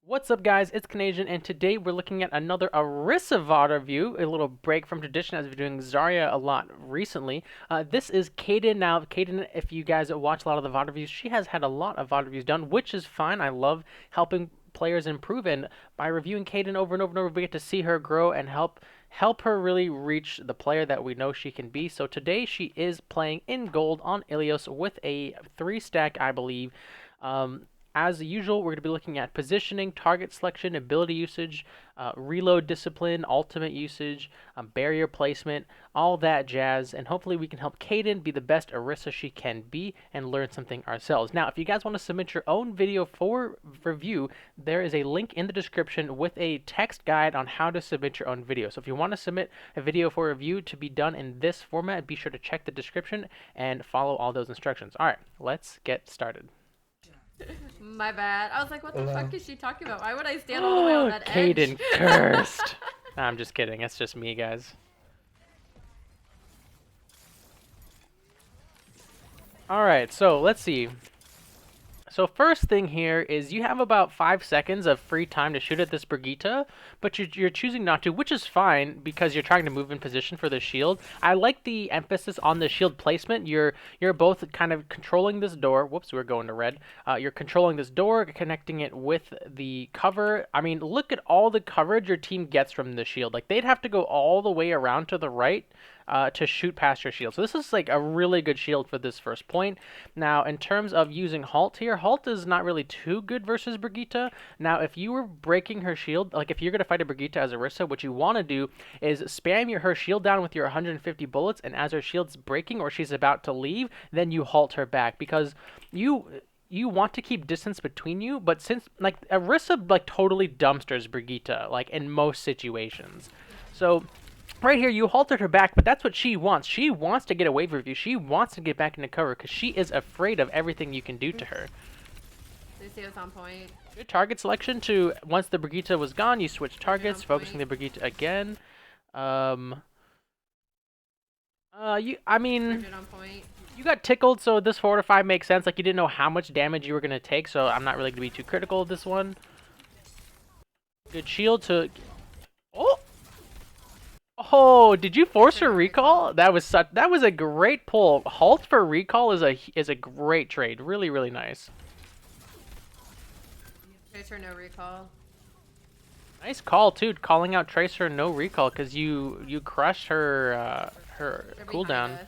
What's up, guys? It's Canadian, and today we're looking at another Orisa VOD review, a little break from tradition as we've been doing Zarya a lot recently. This is Kaden. Now, Kaden, if you guys watch a lot of the VOD reviews, she has had a lot of VOD reviews done, which is fine. I love helping players improve, and by reviewing Kaden over and over and over, we get to see her grow and help her really reach the player that we know she can be. So today she is playing in gold on Ilios with a 3-stack, I believe. As usual, we're going to be looking at positioning, target selection, ability usage, reload discipline, ultimate usage, barrier placement, all that jazz, and hopefully we can help Kaden be the best Orisa she can be and learn something ourselves. Now, if you guys want to submit your own video for review, there is a link in the description with a text guide on how to submit your own video. So if you want to submit a video for review to be done in this format, be sure to check the description and follow all those instructions. All right, let's get started. My bad. I was like, what the fuck is she talking about? Why would I stand all the way on that edge? Kaden cursed. Nah, I'm just kidding. It's just me, guys. Alright, so let's see. So first thing here is you have about 5 seconds of free time to shoot at this Brigitte, but you're choosing not to, which is fine because you're trying to move in position for the shield. I like the emphasis on the shield placement. You're both kind of controlling this door. Whoops, we're going to red. You're controlling this door, connecting it with the cover. I mean, look at all the coverage your team gets from the shield. Like, they'd have to go all the way around to the right to shoot past your shield. So this is like a really good shield for this first point. Now, in terms of using halt here, halt is not really too good versus Brigitte. Now, if you were breaking her shield, like if you're going to fight a Brigitte as Orisa, what you want to do is spam her shield down with your 150 bullets, and as her shield's breaking or she's about to leave, then you halt her back, because you want to keep distance between you, but since like Orisa like totally dumpsters Brigitte like in most situations. So right here, you halted her back, but that's what she wants. She wants to get away from you. She wants to get back into cover because she is afraid of everything you can do to her. Lucio's on point. Good target selection to, once the Brigitte was gone, you switch targets, focusing the Brigitte again. I mean, you got tickled, so this 4 to 5 makes sense. Like, you didn't know how much damage you were going to take, so I'm not really going to be too critical of this one. Good shield to... Oh! Oh, did you force her recall? That was a great pull. Halt for recall is a great trade. Really, really nice. Tracer no recall. Nice call too, calling out Tracer no recall, because you crushed her cooldown.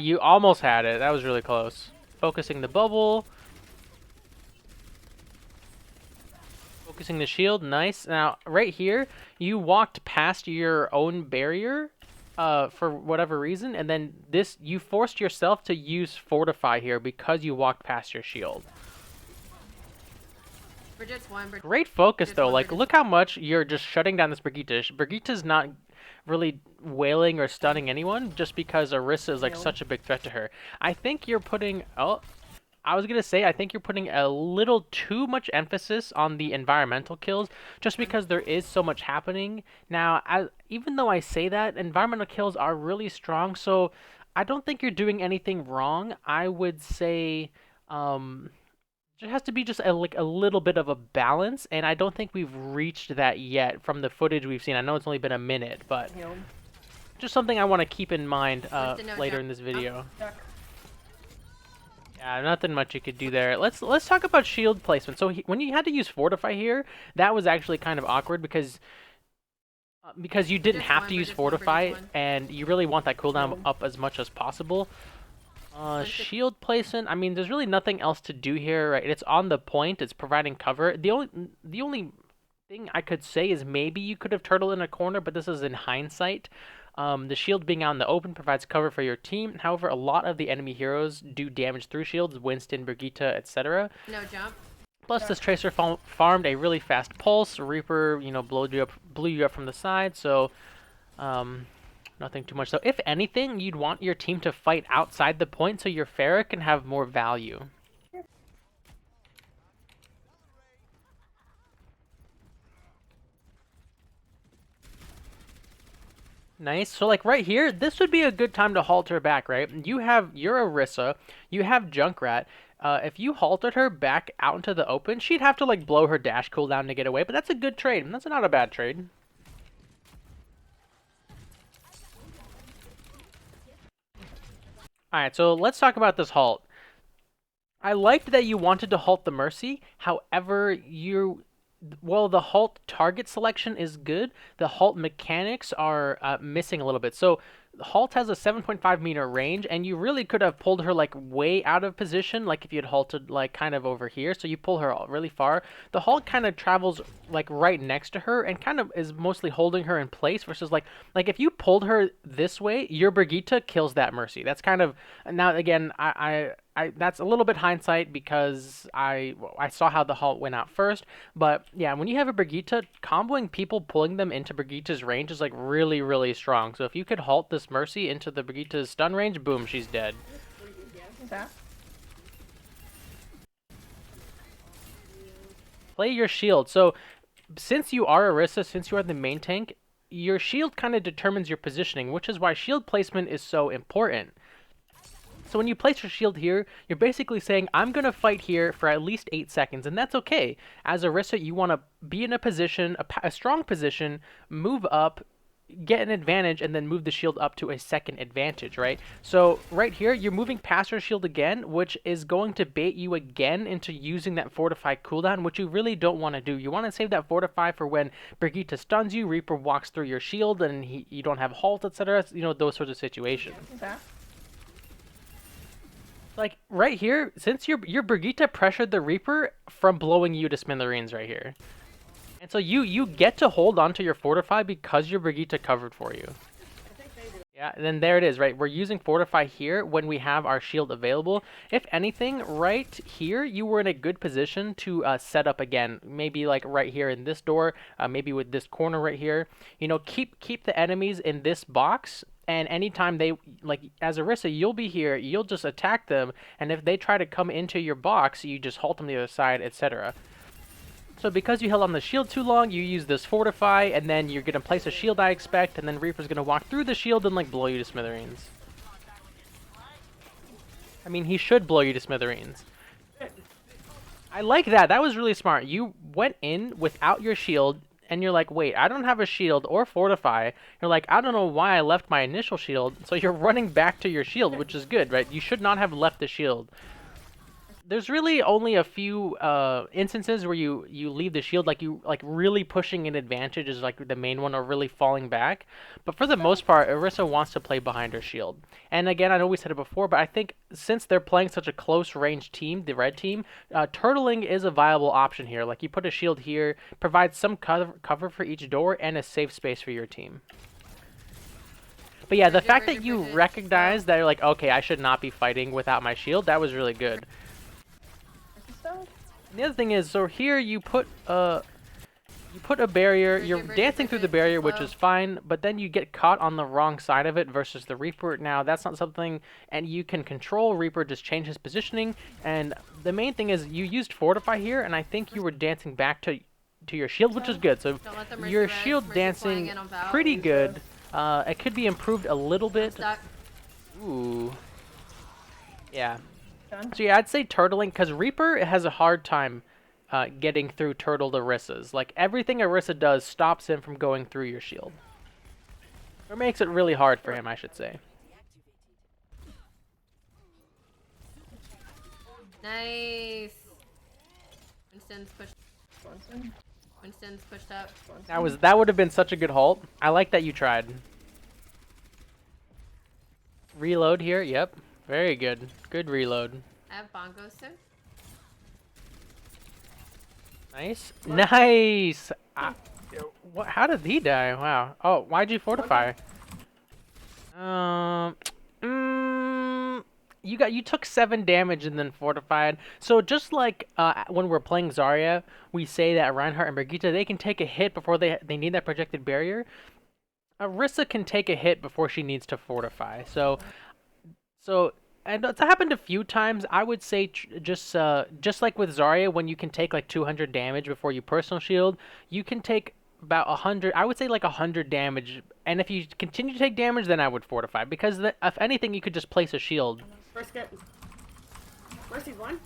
You almost had it. That was really close. Focusing the bubble. Focusing the shield, nice. Now, right here, you walked past your own barrier for whatever reason, and then you forced yourself to use Fortify here because you walked past your shield. Brigitte's one. Great focus, though. Like, look how much you're just shutting down this Brigitte. Brigitte's not really wailing or stunning anyone just because Orisa is like such a big threat to her. I think you're putting... Oh, I was going to say, I think you're putting a little too much emphasis on the environmental kills just because there is so much happening. Now, even though I say that, environmental kills are really strong, so I don't think you're doing anything wrong. I would say there has to be just a little bit of a balance, and I don't think we've reached that yet from the footage we've seen. I know it's only been a minute, but just something I want to keep in mind later in this video. Yeah, nothing much you could do there. Let's talk about shield placement. So when you had to use Fortify here, that was actually kind of awkward because you didn't have to use Fortify, and you really want that cooldown up as much as possible. Shield placement, I mean, there's really nothing else to do here, right? It's on the point, it's providing cover. The only thing I could say is maybe you could have turtled in a corner, but this is in hindsight. The shield being out in the open provides cover for your team. However, a lot of the enemy heroes do damage through shields, Winston, Brigitte, etc. No jump. Plus, this Tracer farmed a really fast pulse. Reaper, blew you up from the side, so nothing too much. So, if anything, you'd want your team to fight outside the point so your Pharah can have more value. Nice. So like right here, this would be a good time to halt her back, right? You're Orisa, you have Junkrat. If you halted her back out into the open, she'd have to like blow her dash cooldown to get away, but that's a good trade. That's not a bad trade. Alright, so let's talk about this halt. I liked that you wanted to halt the Mercy, however, well, the halt target selection is good. The halt mechanics are missing a little bit. So halt has a 7.5 meter range, and you really could have pulled her like way out of position, like if you had halted like kind of over here. So you pull her really far. The halt kind of travels like right next to her and kind of is mostly holding her in place versus like if you pulled her this way, your Brigitte kills that Mercy. That's kind of now again that's a little bit hindsight because I saw how the halt went out first, but yeah, when you have a Brigitte, comboing people pulling them into Brigitte's range is like really, really strong. So if you could halt this Mercy into the Brigitte's stun range, boom, she's dead. Play your shield. So since you are Orisa, since you are the main tank, your shield kind of determines your positioning, which is why shield placement is so important. So when you place your shield here, you're basically saying, I'm going to fight here for at least 8 seconds, and that's okay. As Orisa, you want to be in a position, a strong position, move up, get an advantage, and then move the shield up to a second advantage, right? So right here, you're moving past your shield again, which is going to bait you again into using that Fortify cooldown, which you really don't want to do. You want to save that Fortify for when Brigitte stuns you, Reaper walks through your shield, and you don't have halt, etc. You know, those sorts of situations. Okay. Like, right here, since your Brigitte pressured the Reaper from blowing you to smithereens right here. And so you get to hold on to your Fortify because your Brigitte covered for you. Yeah, and then there it is, right? We're using Fortify here when we have our shield available. If anything, right here, you were in a good position to set up again. Maybe like right here in this door, maybe with this corner right here. You know, keep the enemies in this box. And anytime they, like, as Orisa, you'll be here, you'll just attack them, and if they try to come into your box, you just halt them the other side, etc. So because you held on the shield too long, you use this Fortify, and then you're going to place a shield, I expect, and then Reaper's going to walk through the shield and, like, blow you to smithereens. I mean, he should blow you to smithereens. I like that. That was really smart. You went in without your shield, and you're like, wait, I don't have a shield or Fortify. You're like, I don't know why I left my initial shield. So you're running back to your shield, which is good, right? You should not have left the shield. There's really only a few instances where you leave the shield, like really pushing an advantage is like the main one, or really falling back. But for the most part, Orisa wants to play behind her shield. And again, I know we said it before, but I think since they're playing such a close range team, the red team, turtling is a viable option here. Like you put a shield here, provides some cover for each door, and a safe space for your team. But yeah, the fact that you recognize that you're like, okay, I should not be fighting without my shield, that was really good. And the other thing is, so here you put a barrier, you're dancing through the barrier, which is fine, but then you get caught on the wrong side of it versus the Reaper. Now, that's not something, and you can control Reaper, just change his positioning, and the main thing is you used Fortify here, and I think you were dancing back to your shield, which is good. So your shield dancing pretty good. It could be improved a little bit. Ooh. Yeah. So yeah, I'd say turtling, because Reaper has a hard time getting through turtled Orisas. Like, everything Orisa does stops him from going through your shield. Or makes it really hard for him, I should say. Nice. Winston's pushed. Winston's pushed up. That would have been such a good halt. I like that you tried. Reload here, yep. Very good. Good reload. I have bongos too. Nice. Nice! What? How did he die? Wow. Oh, why'd you Fortify? You took 7 damage and then Fortified. So just like when we're playing Zarya, we say that Reinhardt and Brigitte, they can take a hit before they need that projected barrier. Orisa can take a hit before she needs to Fortify. So and it's happened a few times. I would say just like with Zarya, when you can take like 200 damage before you personal shield, you can take about 100. I would say like 100 damage. And if you continue to take damage, then I would Fortify, because if anything, you could just place a shield. Mercy's one.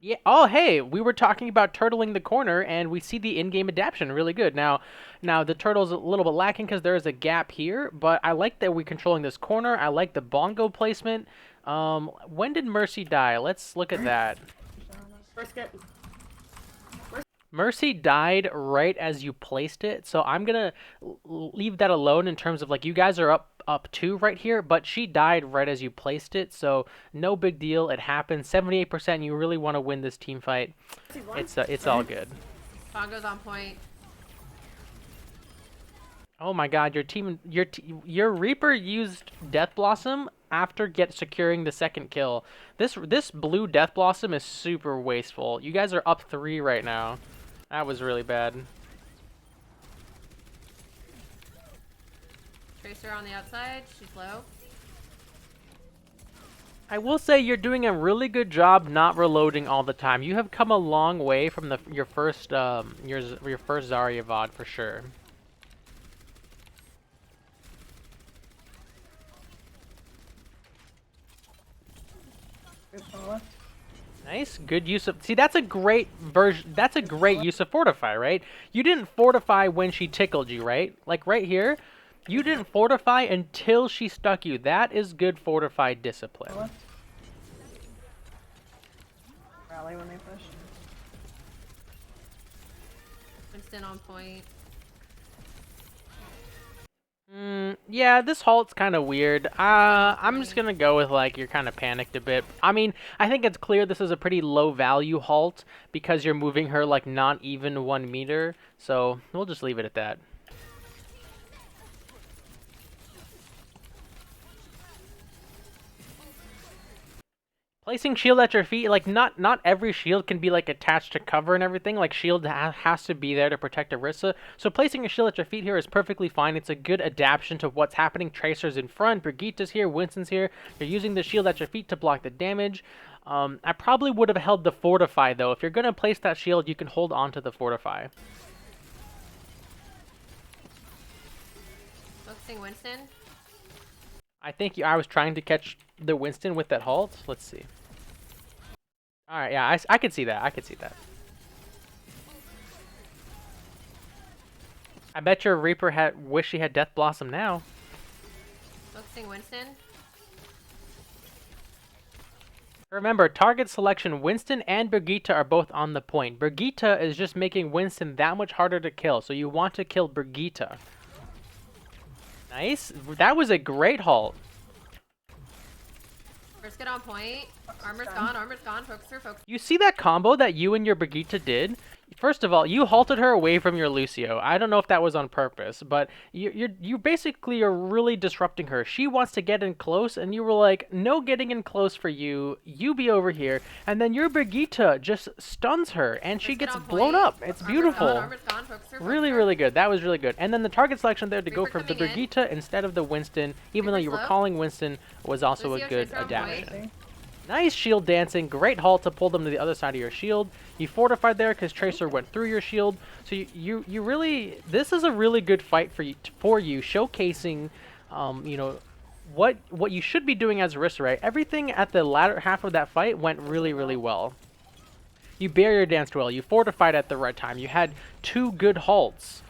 Yeah. Oh, hey, we were talking about turtling the corner, and we see the in-game adaptation really good. Now the turtle's a little bit lacking because there is a gap here, but I like that we're controlling this corner. I like the bongo placement. When did Mercy die? Let's look at that. First get. Mercy died right as you placed it, so I'm gonna leave that alone in terms of like you guys are up two right here, but she died right as you placed it, so no big deal. It happens. 78%. You really want to win this team fight. It's all good. Bongo's on point. Oh my God, your Reaper used Death Blossom after securing the second kill. This blue Death Blossom is super wasteful. You guys are up 3 right now. That was really bad. Tracer on the outside. She's low. I will say you're doing a really good job not reloading all the time. You have come a long way from your first Zarya VOD for sure. Nice, good use of. See, that's a great version. That's a great use of fortify, right? You didn't fortify when she tickled you, right? Like right here, you didn't fortify until she stuck you. That is good fortified discipline. Rally when they push. Winston on point. Yeah, this halt's kind of weird. I'm just gonna go with like you're kind of panicked a bit. I mean, I think it's clear this is a pretty low value halt because you're moving her like not even 1 meter. So we'll just leave it at that. Placing shield at your feet, like not every shield can be like attached to cover and everything. Like shield has to be there to protect Orisa. So placing a shield at your feet here is perfectly fine. It's a good adaptation to what's happening. Tracer's in front, Brigitte's here, Winston's here. You're using the shield at your feet to block the damage. I probably would have held the fortify though. If you're gonna place that shield, you can hold on to the fortify. Focusing Winston. I think I was trying to catch the Winston with that halt. Let's see. All right, yeah, I could see that. I could see that. I bet your Reaper wish she had Death Blossom now. Focusing Winston. Remember, target selection, Winston and Brigitte are both on the point. Brigitte is just making Winston that much harder to kill, so you want to kill Brigitte. Nice. That was a great halt. First get on point. Armor's gone, armor's gone. Focus her, focus. You see that combo that you and your Brigitte did? First of all, you halted her away from your Lucio. I don't know if that was on purpose, but you basically are really disrupting her. She wants to get in close, and you were like, no getting in close for you. You be over here. And then your Brigitte just stuns her, and she gets blown up. It's beautiful. Armor's gone, focus her, Really, really good. That was really good. And then the target selection there to go for the Brigitte instead of the Winston, even though you were calling Winston, was also a good adaptation. Nice shield dancing, great halt to pull them to the other side of your shield. You fortified there because Tracer went through your shield. So you really, this is a really good fight for you showcasing, you know, what you should be doing as Orisa, right? Everything at the latter half of that fight went really, really well. You barrier danced well. You fortified at the right time. You had 2 good halts.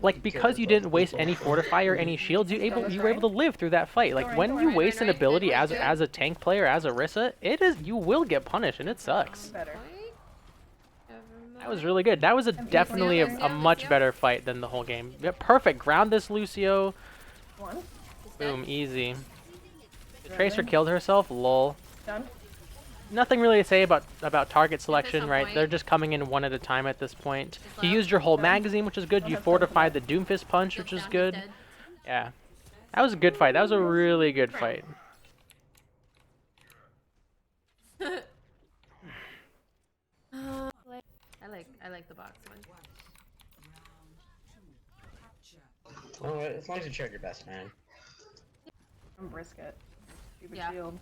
Like because you didn't waste any fortify or any shields, you were able to live through that fight. Like when you waste an ability as a tank player, as Orisa, you will get punished and it sucks. That was really good. That was definitely a much better fight than the whole game. Yeah, perfect. Ground this Lucio. Boom, easy. The Tracer killed herself. Lol. Done. Nothing really to say about target selection, right? They're just coming in one at a time at this point. You used your whole magazine, which is good. You fortified the Doomfist punch, which is good. Yeah. That was a good fight. That was a really good fight. I like the box one. Well, as long as you showed your best, man. I'm brisket. Stupid Yeah. shield.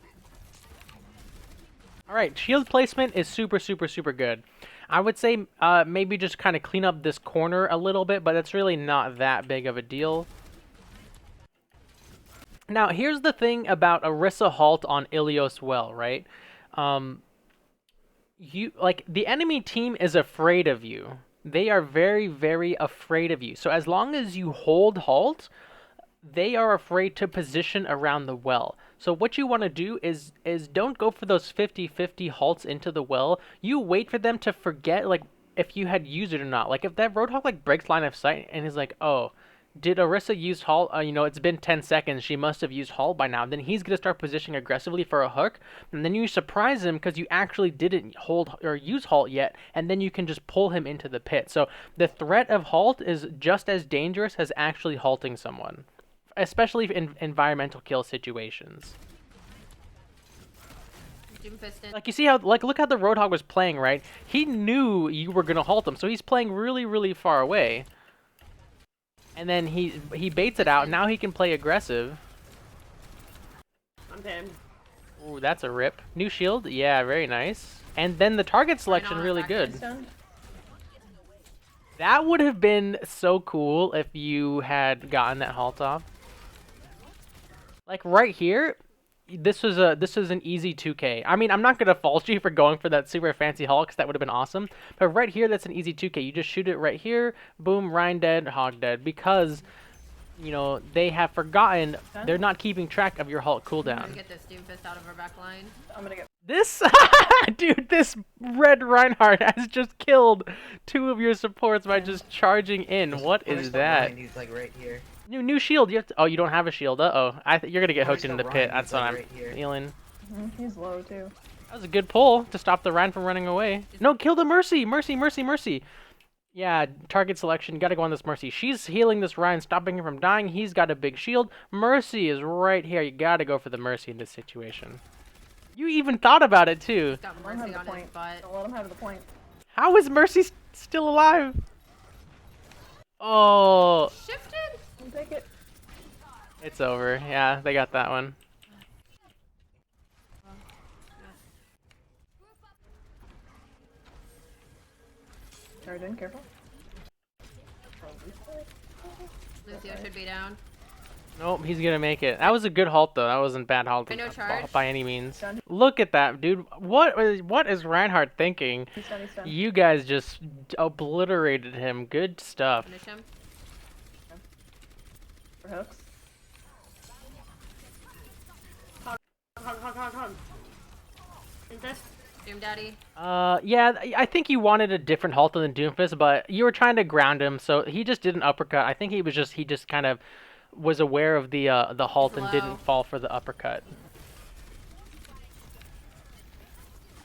Alright, shield placement is super, super, super good. I would say maybe just kind of clean up this corner a little bit, but it's really not that big of a deal. Now, here's the thing about Orisa halt on Ilios well, right? you like the enemy team is afraid of you. They are very, very afraid of you. So as long as you hold halt, they are afraid to position around the well. So what you want to do is don't go for those 50-50 halts into the well. You wait for them to forget like if you had used it or not. Like if that Roadhog like breaks line of sight and is like, "Oh, did Orisa use halt? You know, it's been 10 seconds. She must have used halt by now." Then he's going to start positioning aggressively for a hook. And then you surprise him because you actually didn't hold or use halt yet. And then you can just pull him into the pit. So the threat of halt is just as dangerous as actually halting someone, especially in environmental kill situations. Like you see how, like look how the Roadhog was playing, right? He knew you were gonna halt him, so he's playing really, really far away. And then he baits it out. Now he can play aggressive. I'm dead. Ooh, that's a rip. New shield, yeah, very nice. And then the target selection really good. Stunned. That would have been so cool if you had gotten that halt off. Like right here, this was an easy 2K. I mean, I'm not gonna fault you for going for that super fancy halt because that would have been awesome. But right here, that's an easy 2K. You just shoot it right here, boom, Ryan dead, Hog dead. Because, you know, they have forgotten they're not keeping track of your halt I'm cooldown. gonna get this Doomfist out of our back line. I'm gonna get. This dude, this red Reinhardt has just killed 2 of your supports by just charging in. What is that? He's like right here. New shield. You have to, oh, you don't have a shield. Uh-oh. You're gonna get hooked Where's into the the pit. Ryan? That's He's what like I'm right here. feeling. He's low too. That was a good pull to stop the Ryan from running away. No, kill the Mercy. Mercy. Yeah, target selection. Gotta go on this Mercy. She's healing this Ryan, stopping him from dying. He's got a big shield. Mercy is right here. You gotta go for the Mercy in this situation. You even thought about it too. He's got Let him Mercy have the on his point. butt. Don't let him have the point. How is Mercy still alive? Oh, Shifted? Don't take it. it's over. Yeah, they got that one. Charge in, careful. Lucio should be down. Nope, he's gonna make it. That was a good halt though. That wasn't bad halt I know charge. by any means. Done. Look at that, dude. What is Reinhardt thinking? He's done, he's done. You guys just obliterated him. Good stuff. Finish him. For hooks. Hug. Doomfist. Doom Daddy. Yeah, I think you wanted a different halt than Doomfist, but you were trying to ground him, so he just did an uppercut. I think he just kind of was aware of the halt and Low. didn't fall for the uppercut.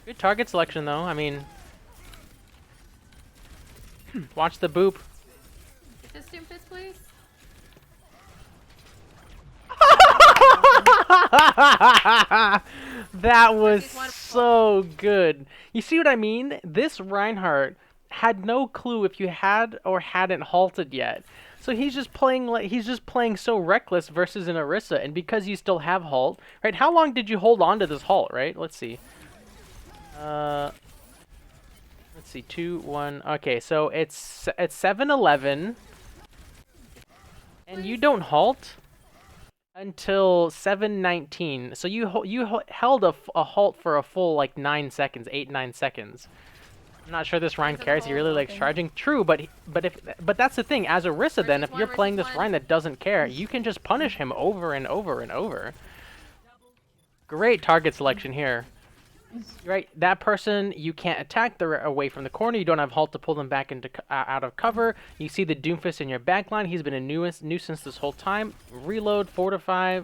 Good target selection though. I mean, watch the boop. Get this Doomfist, please. That was so good. You see what I mean? This Reinhardt had no clue if you had or hadn't halted yet. So he's just playing so reckless versus an Orisa, and because you still have halt, right? How long did you hold on to this halt, right? Let's see. Let's see, 2, 1. Okay, so it's 7-11, and you don't halt until 7:19. So you held a halt for a full like 9 seconds, 8-9 seconds. I'm not sure this Ryan cares. He really likes charging. True, but that's the thing. As Orisa, then if you're playing this Ryan that doesn't care, you can just punish him over and over and over. Great target selection here. Right, that person you can't attack. They're away from the corner. You don't have halt to pull them back into out of cover. You see the Doomfist in your backline. He's been a nuisance this whole time. Reload, fortify.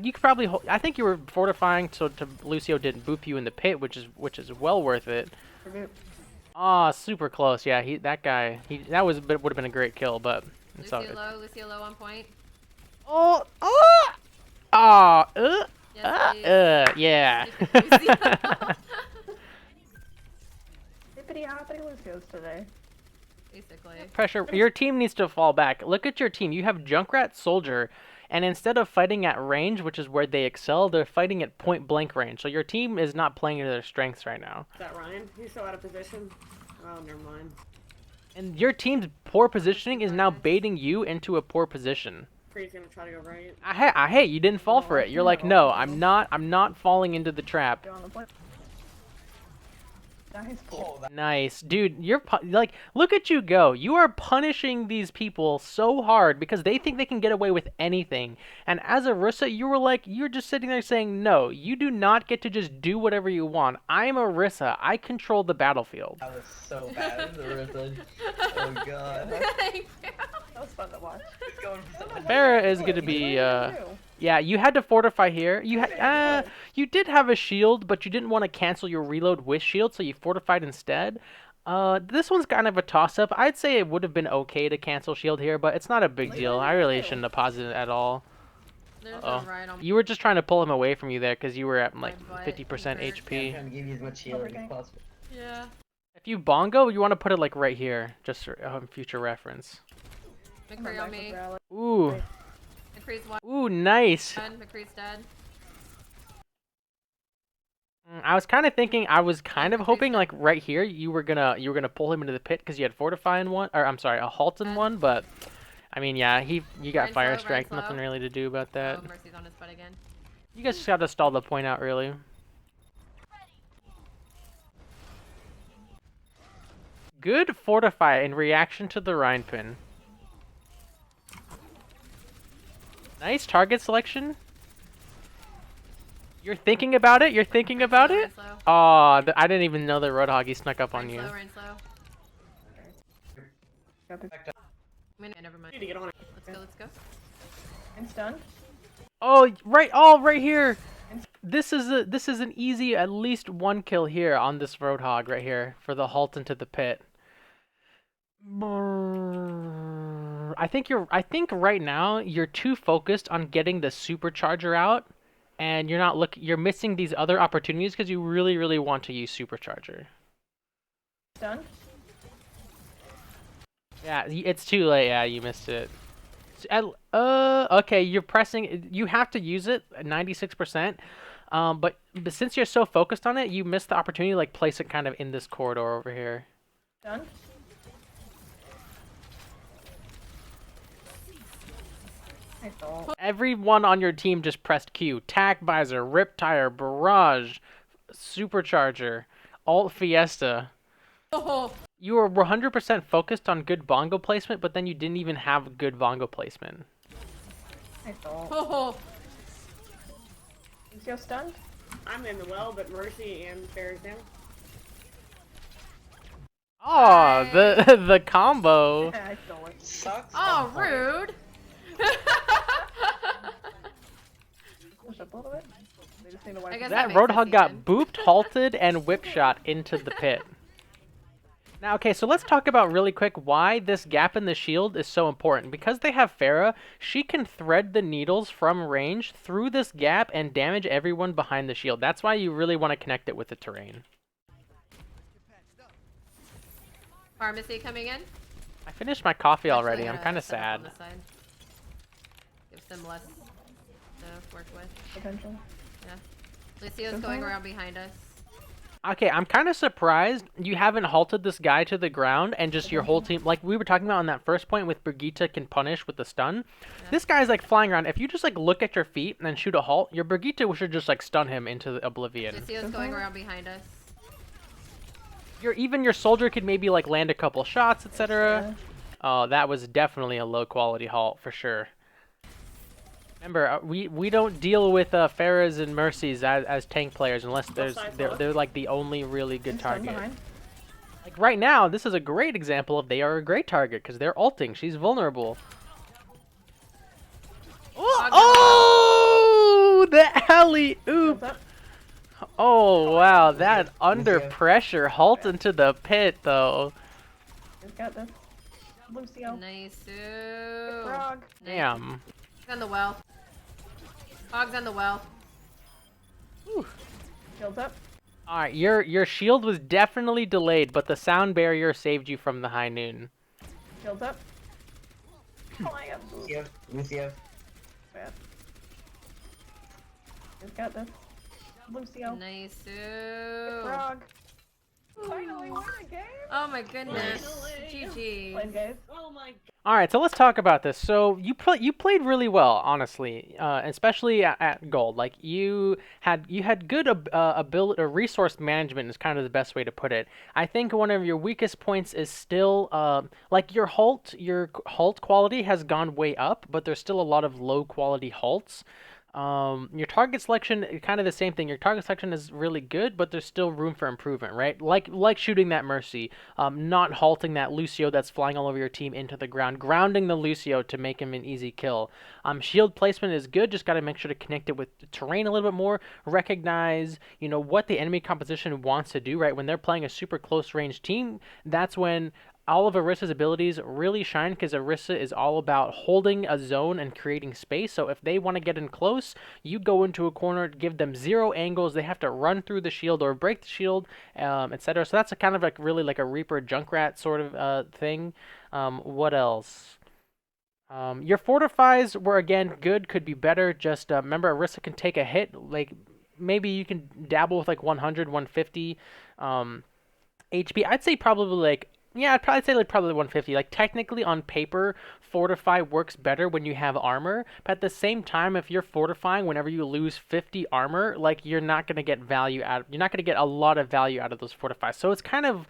You could probably. I think you were fortifying so Lucio didn't boop you in the pit, which is well worth it. Ah, super close. Yeah, that would have been a great kill, but it's all good. Lucio low on point. Oh, Yes, yeah. Hippity hoppity Lucio's today. Basically. Pressure. Your team needs to fall back. Look at your team. You have Junkrat, Soldier, and instead of fighting at range, which is where they excel, they're fighting at point blank range. So your team is not playing to their strengths right now. Is that Ryan? He's so out of position. Oh, never mind. And your team's poor positioning is now baiting you into a poor position. Free's gonna try to go right. Hey, you didn't fall for it. You're like, no, I'm not falling into the trap. Go on the point. Nice pull. Oh, that Nice, dude. You're like, look at you go. You are punishing these people so hard because they think they can get away with anything. And as Orisa, you were like, you're just sitting there saying, no, you do not get to just do whatever you want. I'm Orisa. I control the battlefield. was so bad. Orisa. Oh god. Thank you. That was fun to watch. He's going for something. Farah is gonna He's be. learning to do. Yeah, you had to fortify here. You did have a shield, but you didn't want to cancel your reload with shield, so you fortified instead. This one's kind of a toss-up. I'd say it would have been okay to cancel shield here, but it's not a big deal. I really shouldn't have paused it at all. There's Uh-oh. a ride on You were just trying to pull him away from you there because you were at like butt 50% hurt. I'm HP. trying to give you as much healing as possible. Yeah. If you bongo, you want to put it like right here, just for future reference. I'm gonna McCree on back with me. Rally. Ooh, McCree's one. ooh, nice. McCree's dead. I was kind of thinking, I was kind of hoping like right here you were gonna pull him into the pit because you had fortify in one, or I'm sorry, a halt in one, but I mean yeah, you got Run fire slow, strike, run nothing slow. really to do about that. Oh, Mercy's on his butt again. You guys just got to stall the point out really. Good fortify in reaction to the Rhine pin. Nice target selection. You're thinking about it? You're thinking about it? Slow, Aw, I didn't even know the Roadhoggy snuck up on run you. slow, run slow. Got this. Never mind. Need to get on it. Let's go. I'm stunned. Oh, right here. This is an easy at least one kill here on this Roadhog right here for the halt into the pit. I think right now you're too focused on getting the supercharger out, and you're missing these other opportunities because you really want to use supercharger. Stunned. Yeah, it's too late. Yeah, you missed it. Okay, you're pressing. You have to use it at 96%. But since you're so focused on it, you missed the opportunity to like place it kind of in this corridor over here. Stunned. Nice ult. Everyone on your team just pressed Q. Tack Visor, Rip Tire, Barrage, Supercharger, Alt Fiesta. Oh, You were 100% focused on good bongo placement, but then you didn't even have good bongo placement. Nice ult. oh. Lucio stunned. I'm in the well, but Mercy and Farah's down. Oh, the combo. I stole it. Sucks. Oh, rude. Push up a little bit. They just need to wipe I guess it. That makes sense Roadhog got even. booped, halted, and whip shot into the pit. Now, okay, so let's talk about really quick why this gap in the shield is so important. Because they have Farah, she can thread the needles from range through this gap and damage everyone behind the shield. That's why you really want to connect it with the terrain. Pharmacy coming in. I finished my coffee already. Actually, I'm kind of set up sad. on the side. Gives them less to work with. Potential. Yeah. Lucio's going around behind us. Okay, I'm kind of surprised you haven't halted this guy to the ground and just your whole team, like we were talking about on that first point with Brigitte can punish with the stun. Yeah. This guy's like flying around. If you just like look at your feet and then shoot a halt, your Brigitte should just like stun him into oblivion. Lucio's going around behind us. Even your soldier could maybe like land a couple shots, etc. Yeah. Oh, that was definitely a low quality halt for sure. Remember, we don't deal with Farahs and Mercies as tank players unless they're like the only really good I'm stunned target. behind. Like right now, this is a great example of they are a great target because they're ulting. She's vulnerable. Oh, the alley oop! Shields up. Oh wow, that under Lucio. pressure halt into the pit though. Just got this. Lucio. Nice. Frog. Damn. Hog's on the well. Hog's on the well. Shields up. All right, your shield was definitely delayed, but the sound barrier saved you from the high noon. Shields up. Oh, I got booped. Lucio. Bad. Just got this. Lucio. Nice. Frog. Finally. we win a game? Oh my goodness. Finally. GG. Playing guys. Oh my god. All right, so let's talk about this. So you played really well, honestly, especially at gold. Like you had good ability, or resource management is kind of the best way to put it. I think one of your weakest points is still like your halt quality has gone way up, but there's still a lot of low quality halts. Your target selection, kind of the same thing. Your target selection is really good, but there's still room for improvement, right? Like shooting that Mercy, not halting that Lucio that's flying all over your team into the ground, grounding the Lucio to make him an easy kill. Shield placement is good, just got to make sure to connect it with the terrain a little bit more, recognize, what the enemy composition wants to do, right? When they're playing a super close range team, that's when all of Orisa's abilities really shine, because Orisa is all about holding a zone and creating space. So if they want to get in close, you go into a corner, give them 0 angles. They have to run through the shield or break the shield, etc. So that's a kind of like really like a Reaper Junkrat sort of thing. What else? Your fortifies were again good, could be better. Just remember, Orisa can take a hit. Like maybe you can dabble with like 100, 150 HP. I'd say probably like. Yeah, I'd probably say like probably 150. Like technically on paper, fortify works better when you have armor, but at the same time, if you're fortifying whenever you lose 50 armor, like you're not gonna get you're not gonna get a lot of value out of those fortifies. So it's kind of,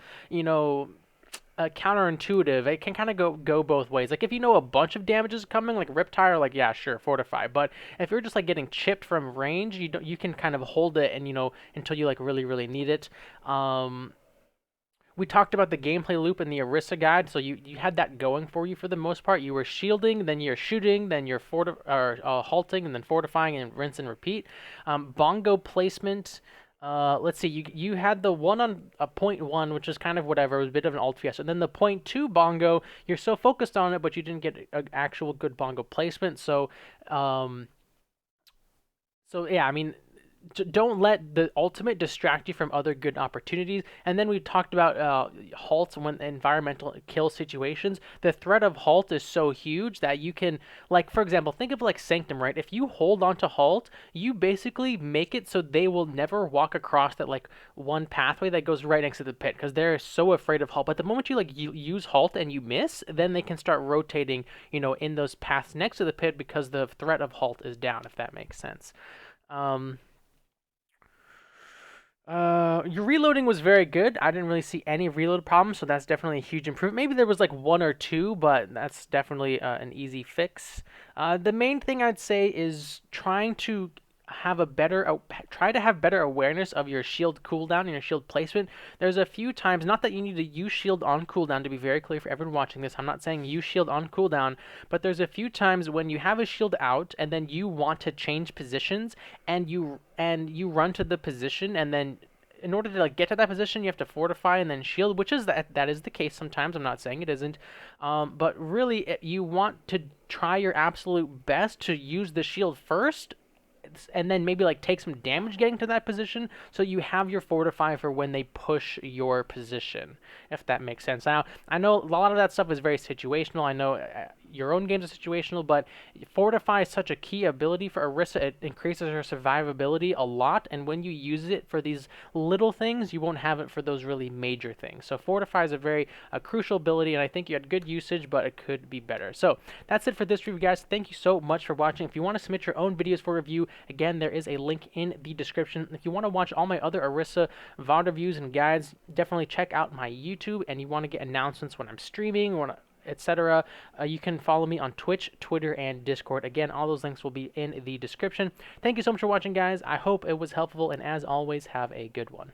counterintuitive. It can kind of go both ways. Like if you know a bunch of damage is coming, like Riptire, like yeah, sure, fortify. But if you're just like getting chipped from range, you can kind of hold it and until you like really need it. We talked about the gameplay loop in the Orisa guide, so you had that going for you for the most part. You were shielding, then you're shooting, then you're halting, and then fortifying, and rinse and repeat. Bongo placement. Let's see. You had the one on a point one, which is kind of whatever. It was a bit of an alt fiesta. And then the point two bongo. You're so focused on it, but you didn't get an actual good bongo placement. So yeah, I mean, don't let the ultimate distract you from other good opportunities. And then we talked about halts when environmental kill situations. The threat of halt is so huge that you can, like, for example, think of like Sanctum, right? If you hold on to halt, you basically make it so they will never walk across that like one pathway that goes right next to the pit, because they're so afraid of halt. But the moment you use halt and you miss, then they can start rotating, in those paths next to the pit, because the threat of halt is down, if that makes sense. Your reloading was very good. I didn't really see any reload problems, so that's definitely a huge improvement. Maybe there was like 1 or 2, but that's definitely an easy fix. The main thing I'd say is trying to have try to have better awareness of your shield cooldown and your shield placement. There's a few times, not that you need to use shield on cooldown, to be very clear for everyone watching this, I'm not saying use shield on cooldown, but there's a few times when you have a shield out and then you want to change positions, and you run to the position, and then in order to like get to that position, you have to fortify and then shield, which is that is the case sometimes. I'm not saying it isn't, but really you want to try your absolute best to use the shield first, and then maybe like take some damage getting to that position, so you have your fortify for when they push your position, if that makes sense. Now, I know a lot of that stuff is very situational. I know your own games are situational, but fortify is such a key ability for Orisa. It increases her survivability a lot, and when you use it for these little things, you won't have it for those really major things. So fortify is a crucial ability, and I think you had good usage, but it could be better. So that's it for this review, guys. Thank you so much for watching. If you want to submit your own videos for review, again, there is a link in the description. If you want to watch all my other Orisa VOD reviews and guides, definitely check out my YouTube, and you want to get announcements when I'm streaming, etc. You can follow me on Twitch, Twitter, and Discord. Again, all those links will be in the description. Thank you so much for watching, guys. I hope it was helpful, and as always, have a good one.